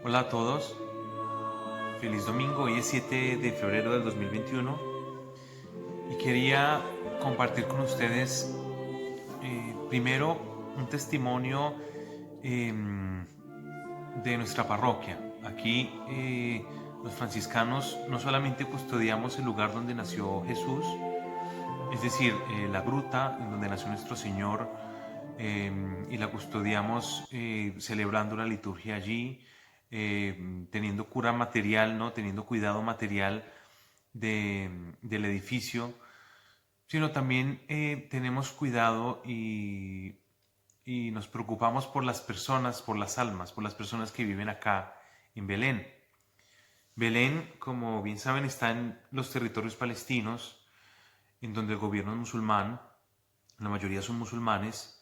Hola a todos, feliz domingo, hoy es 7 de febrero del 2021 y quería compartir con ustedes primero un testimonio de nuestra parroquia. Aquí los franciscanos no solamente custodiamos el lugar donde nació Jesús, es decir, la gruta en donde nació nuestro Señor, y la custodiamos celebrando la liturgia allí, teniendo cura material, ¿no? Teniendo cuidado material del edificio, sino también tenemos cuidado y nos preocupamos por las personas, por las almas, por las personas que viven acá en Belén. Belén, como bien saben, está en los territorios palestinos, en donde el gobierno es musulmán, la mayoría son musulmanes,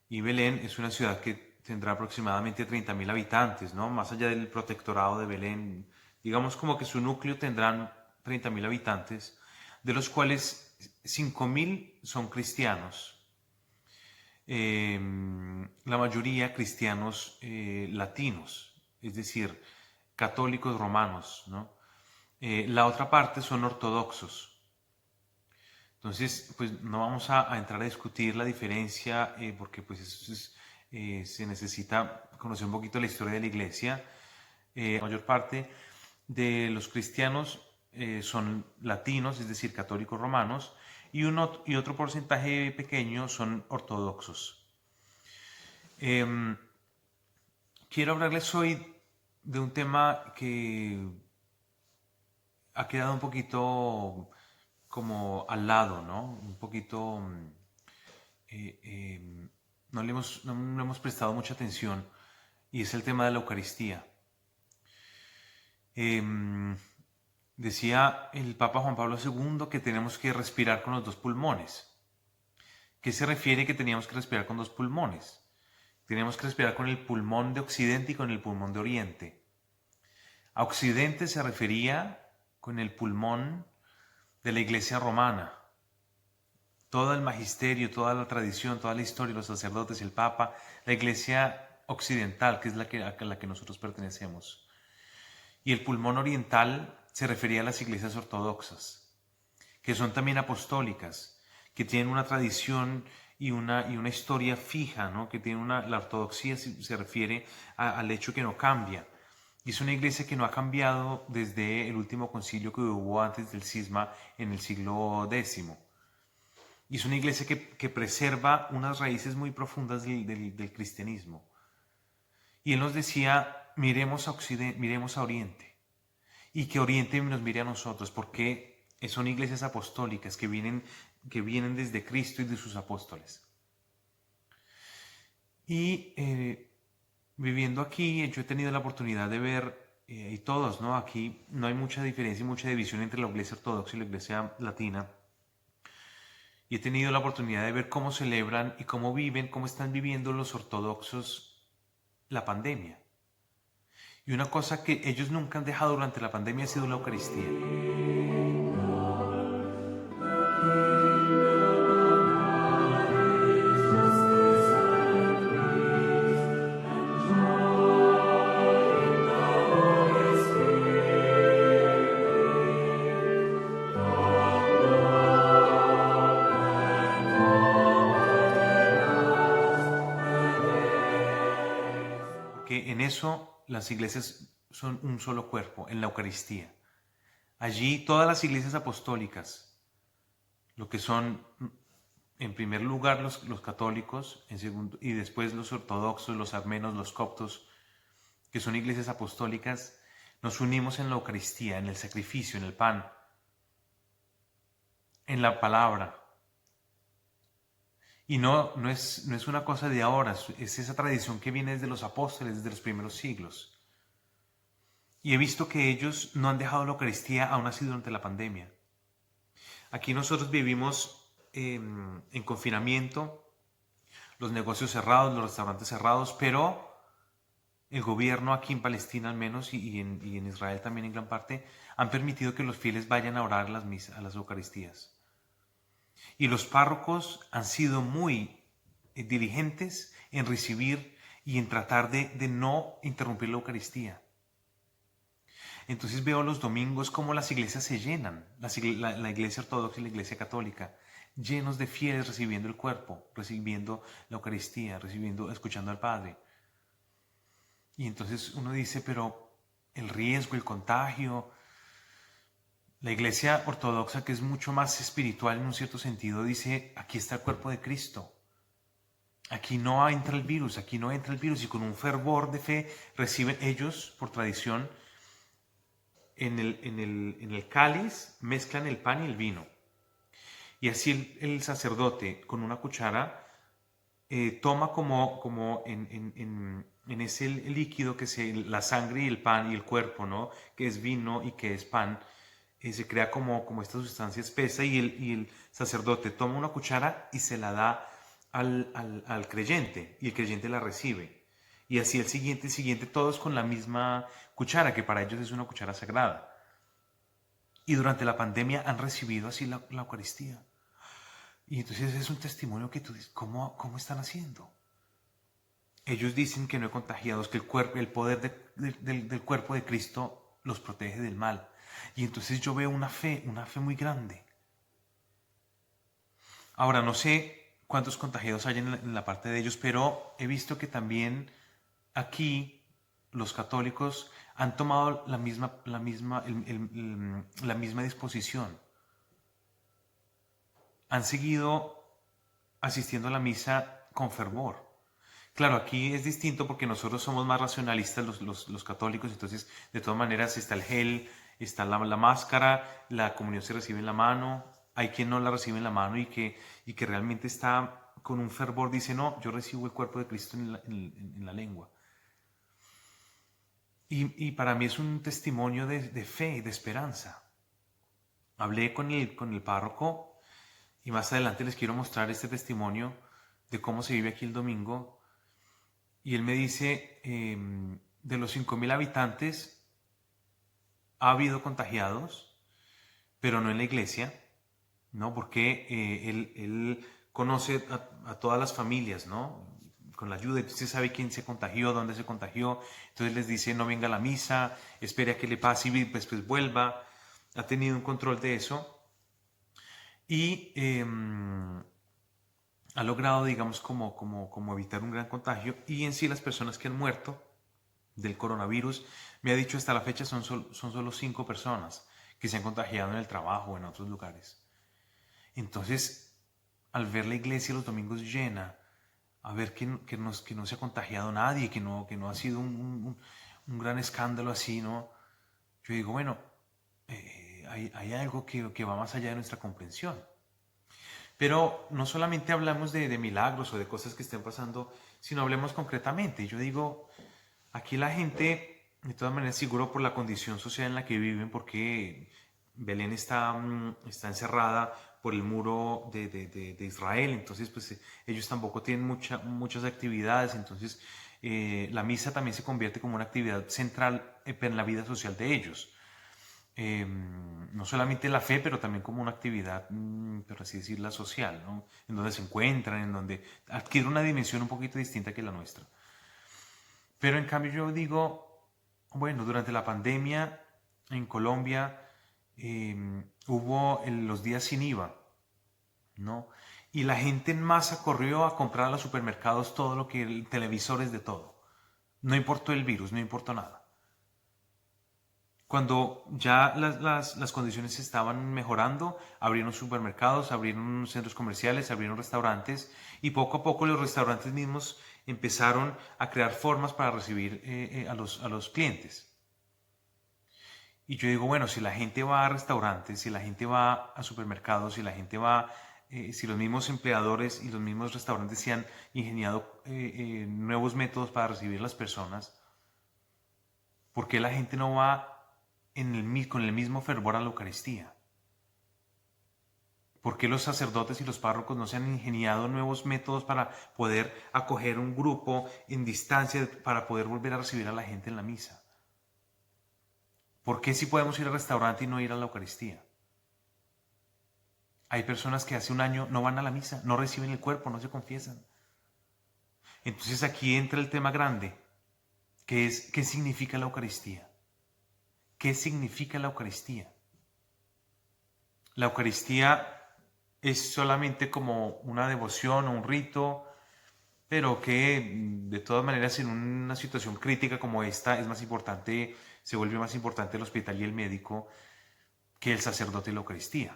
y Belén es una ciudad que tendrá aproximadamente 30.000 habitantes, ¿no? Más allá del protectorado de Belén, digamos como que su núcleo tendrán 30.000 habitantes, de los cuales 5.000 son cristianos, la mayoría cristianos latinos, es decir, católicos romanos, ¿no? La otra parte son ortodoxos. Entonces, pues no vamos a entrar a discutir la diferencia porque pues se necesita conocer un poquito la historia de la iglesia. La mayor parte de los cristianos son latinos, es decir, católicos romanos, y otro porcentaje pequeño son ortodoxos. Eh, Quiero hablarles hoy de un tema que ha quedado un poquito como al lado, ¿no? Un poquito eh, eh, no le hemos prestado mucha atención, y es el tema de la Eucaristía. Eh, Decía el Papa Juan Pablo II que tenemos que respirar con los dos pulmones. ¿Qué se refiere que teníamos que respirar con dos pulmones? Teníamos que respirar con el pulmón de Occidente y con el pulmón de Oriente. A Occidente se refería con el pulmón de la Iglesia romana. Todo el magisterio, toda la tradición, toda la historia, los sacerdotes, el Papa, la Iglesia occidental, que es a la que nosotros pertenecemos. Y el pulmón oriental se refería a las iglesias ortodoxas, que son también apostólicas, que tienen una tradición y una historia fija, ¿no? Que tienen la ortodoxia se refiere al hecho que no cambia. Y es una iglesia que no ha cambiado desde el último concilio que hubo antes del cisma en el siglo X. Y es una iglesia que preserva unas raíces muy profundas del cristianismo. Y él nos decía, miremos a Occidente, miremos a Oriente, y que Oriente nos mire a nosotros, porque son iglesias apostólicas que vienen desde Cristo y de sus apóstoles. Y viviendo aquí, yo he tenido la oportunidad de ver, y todos, ¿no? Aquí no hay mucha diferencia y mucha división entre la iglesia ortodoxa y la iglesia latina. Y he tenido la oportunidad de ver cómo celebran y cómo viven, cómo están viviendo los ortodoxos la pandemia. Y una cosa que ellos nunca han dejado durante la pandemia ha sido la Eucaristía. Porque en eso las iglesias son un solo cuerpo, en la Eucaristía. Allí todas las iglesias apostólicas, lo que son en primer lugar los católicos, en segundo, y después los ortodoxos, los armenos, los coptos, que son iglesias apostólicas, nos unimos en la Eucaristía, en el sacrificio, en el pan, en la palabra. Y no es una cosa de ahora, es esa tradición que viene desde los apóstoles, desde los primeros siglos. Y he visto que ellos no han dejado la Eucaristía aún así durante la pandemia. Aquí nosotros vivimos en confinamiento, los negocios cerrados, los restaurantes cerrados, pero el gobierno aquí en Palestina al menos y en Israel también en gran parte han permitido que los fieles vayan a orar a las Eucaristías. Y los párrocos han sido muy diligentes en recibir y en tratar de no interrumpir la Eucaristía. Entonces veo los domingos cómo las iglesias se llenan, la iglesia ortodoxa y la iglesia católica, llenos de fieles recibiendo el cuerpo, recibiendo la Eucaristía, escuchando al Padre. Y entonces uno dice, pero el riesgo, el contagio, la iglesia ortodoxa, que es mucho más espiritual en un cierto sentido, dice, aquí está el cuerpo de Cristo. Aquí no entra el virus, y con un fervor de fe reciben ellos, por tradición, en el cáliz mezclan el pan y el vino. Y así el sacerdote con una cuchara toma como en ese líquido que es la sangre y el pan y el cuerpo, ¿no? Que es vino y que es pan, se crea como esta sustancia espesa y el sacerdote toma una cuchara y se la da al creyente y el creyente la recibe. Y así el siguiente, todos con la misma cuchara, que para ellos es una cuchara sagrada. Y durante la pandemia han recibido así la Eucaristía. Y entonces es un testimonio que tú dices, ¿cómo están haciendo? Ellos dicen que no hay contagiados, que el poder del cuerpo de Cristo los protege del mal. Y entonces yo veo una fe muy grande. Ahora, no sé cuántos contagiados hay en la parte de ellos, pero he visto que también aquí los católicos han tomado la misma disposición. Han seguido asistiendo a la misa con fervor. Claro, aquí es distinto porque nosotros somos más racionalistas los católicos, entonces de todas maneras está el gel, está la máscara, la comunión se recibe en la mano, hay quien no la recibe en la mano y que realmente está con un fervor, dice, no, yo recibo el cuerpo de Cristo en la lengua. Y para mí es un testimonio de fe y de esperanza. Hablé con el párroco y más adelante les quiero mostrar este testimonio de cómo se vive aquí el domingo. Y él me dice, de los 5.000 habitantes ha habido contagiados, pero no en la iglesia, ¿no? Porque él conoce a todas las familias, ¿no? Con la ayuda, entonces sabe quién se contagió, dónde se contagió, entonces les dice no venga a la misa, espere a que le pase y después vuelva. Ha tenido un control de eso y ha logrado, digamos, como evitar un gran contagio. Y en sí las personas que han muerto del coronavirus, me ha dicho hasta la fecha son solo 5 personas que se han contagiado en el trabajo o en otros lugares. Entonces, al ver la iglesia los domingos llena, a ver que no se ha contagiado nadie, que no ha sido un gran escándalo así, ¿no? Yo digo, bueno, hay algo que va más allá de nuestra comprensión. Pero no solamente hablamos de milagros o de cosas que estén pasando, sino hablemos concretamente. Yo digo, aquí la gente, de todas maneras, seguro por la condición social en la que viven, porque Belén está encerrada por el muro de Israel, entonces pues ellos tampoco tienen muchas actividades, entonces la misa también se convierte como una actividad central en la vida social de ellos. No solamente la fe, pero también como una actividad, por así decirla, social, ¿no? En donde se encuentran, en donde adquiere una dimensión un poquito distinta que la nuestra. Pero en cambio yo digo, bueno, durante la pandemia en Colombia hubo los días sin IVA, ¿no? Y la gente en masa corrió a comprar a los supermercados todo lo que, televisores de todo. No importó el virus, no importó nada. Cuando ya las condiciones se estaban mejorando, abrieron supermercados, abrieron centros comerciales, abrieron restaurantes y poco a poco los restaurantes mismos empezaron a crear formas para recibir a los clientes. Y yo digo, bueno, si la gente va a restaurantes, si la gente va a supermercados, si la gente va, si los mismos empleadores y los mismos restaurantes se han ingeniado nuevos métodos para recibir a las personas, ¿por qué la gente no va con el mismo fervor a la Eucaristía? ¿Por qué los sacerdotes y los párrocos no se han ingeniado nuevos métodos para poder acoger un grupo en distancia para poder volver a recibir a la gente en la misa? ¿Por qué si podemos ir al restaurante y no ir a la Eucaristía? Hay personas que hace un año no van a la misa, no reciben el cuerpo, no se confiesan. Entonces aquí entra el tema grande, que es ¿qué significa la Eucaristía? ¿qué significa la Eucaristía? La Eucaristía es solamente como una devoción o un rito, pero que de todas maneras en una situación crítica como esta es más importante, se vuelve más importante el hospital y el médico que el sacerdote y la Eucaristía.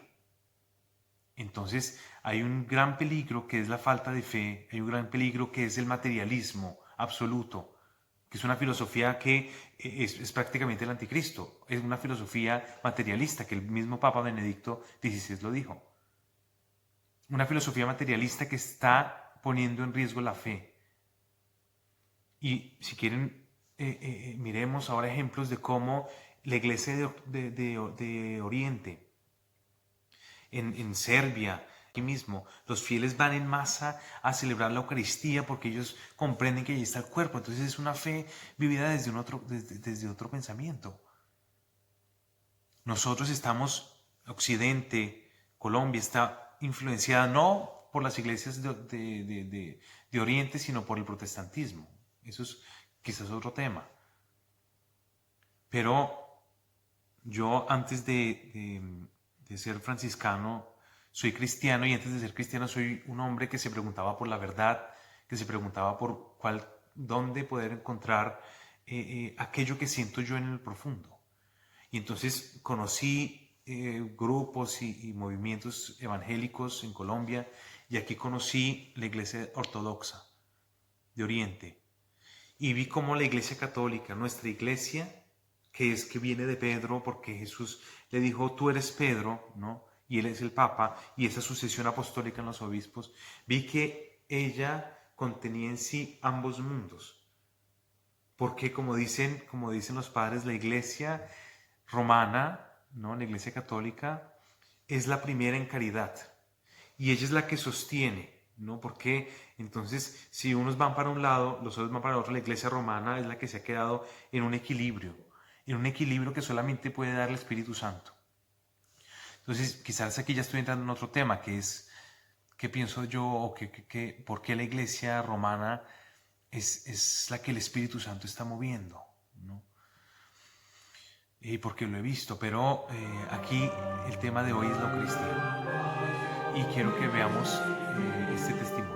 Entonces hay un gran peligro que es la falta de fe, hay un gran peligro que es el materialismo absoluto, que es una filosofía que es prácticamente el anticristo, es una filosofía materialista, que el mismo Papa Benedicto XVI lo dijo. Una filosofía materialista que está poniendo en riesgo la fe. Y si quieren, miremos ahora ejemplos de cómo la iglesia de Oriente, en Serbia, aquí mismo, los fieles van en masa a celebrar la Eucaristía porque ellos comprenden que ahí está el cuerpo. Entonces es una fe vivida desde otro pensamiento. Nosotros estamos, Occidente, Colombia está influenciada no por las iglesias de Oriente, sino por el protestantismo. Eso es quizás otro tema. Pero yo antes de ser franciscano, soy cristiano, y antes de ser cristiano soy un hombre que se preguntaba por la verdad, que se preguntaba por dónde poder encontrar aquello que siento yo en el profundo. Y entonces conocí grupos y movimientos evangélicos en Colombia, y aquí conocí la iglesia ortodoxa de Oriente. Y vi cómo la iglesia católica, nuestra iglesia, que viene de Pedro, porque Jesús le dijo, tú eres Pedro, ¿no? Y él es el Papa, y esa sucesión apostólica en los obispos, vi que ella contenía en sí ambos mundos. Porque como dicen los padres, la iglesia romana, ¿no? La iglesia católica, es la primera en caridad. Y ella es la que sostiene, ¿no? Porque entonces, si unos van para un lado, los otros van para el otro, la iglesia romana es la que se ha quedado en un equilibrio que solamente puede dar el Espíritu Santo. Entonces, quizás aquí ya estoy entrando en otro tema, que es qué pienso yo, o por qué la iglesia romana es la que el Espíritu Santo está moviendo, ¿no? Y porque lo he visto, pero aquí el tema de hoy es la Eucaristía. Y quiero que veamos este testimonio.